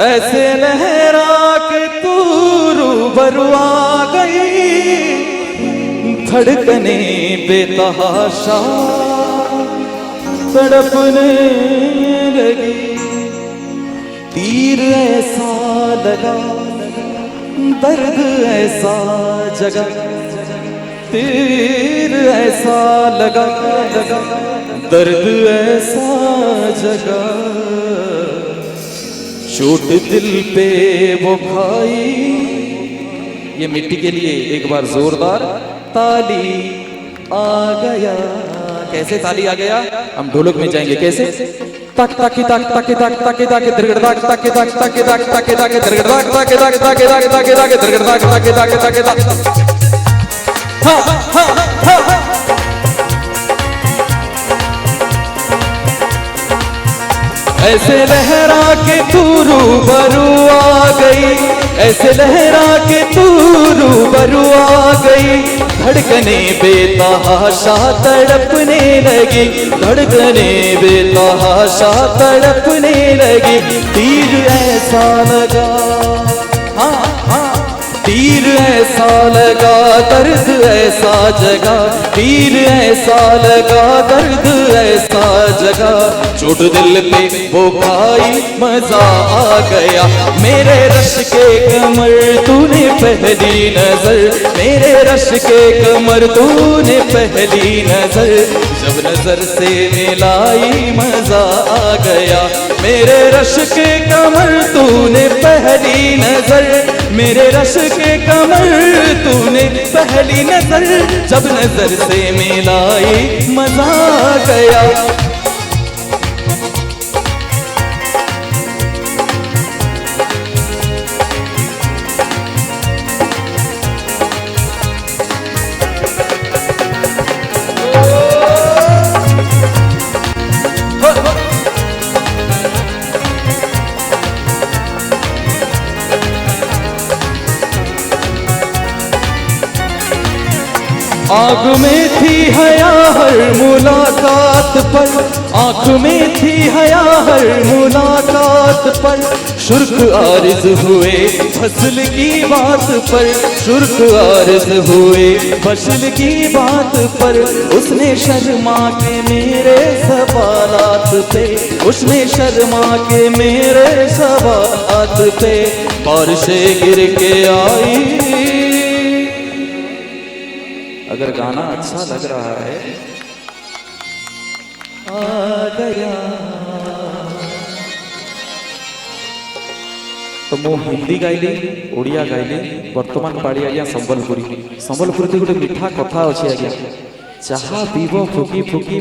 ऐसे लहरा के तू रूबरू आ गई, धड़कने बेतहाशा तड़पने लगी। तीर ऐसा लगा, दर्द ऐसा जगा, तीर ऐसा लगा, दर्द ऐसा जगा। चोट दिल पे वो भाई, ये मिट्टी के लिए एक बार जोरदार ताली आ गया। कैसे ताली आ गया? हम ढोलक में जाएंगे कैसे? तक तक तक तक तक तक तक दरगड़दाक तक तक तक तक तक तक दरगड़दाक तक तक तक तक तक तक दरगड़दाक तक तक तक तक। हां हां हां ऐसे लहरा के तू रूबरू आ गई, ऐसे लहरा के तू रूबरू आ गई। धड़कने बेतहाशा तड़पने लगी, धड़कने बेतहाशा तड़पने लगी। तीर ऐसा लगा, हाँ हाँ, तीर ऐसा लगा, दर्द ऐसा जगा, तीर ऐसा लगा, दर्द ऐसा जगा। चोट दिल पे वो भाई मजा आ गया। मेरे रश के कमर तूने पहली नजर, मेरे रश के कमर तूने पहली नजर, जब नजर से मिलाई मजा आ गया। मेरे रश के कमर तूने पहली नजर, मेरे रश के कमर तूने पहली नजर, जब नजर से मिलाई मजा आ गया। आँख में थी हया हर मुलाकात पर, आँख में थी हया हर मुलाकात पर। शुर्ख आरिज़ हुए फसल की बात पर, शुर्ख आरिज़ हुए फसल की बात पर। उसने शर्मा के मेरे सवालात पे, उसने शर्मा के मेरे सवालात पे बारिशें गिर के आई। अगर गाना अच्छा लग रहा है आ गया तो मो हिंदी गाइली, ओडिया गाइली, वर्तमान पाड़ी आज्ञा संबलपुरी। संबलपुरी गोटे मीठा कथा अच्छे आज्ञा, चाहा पीब फुकी फुकी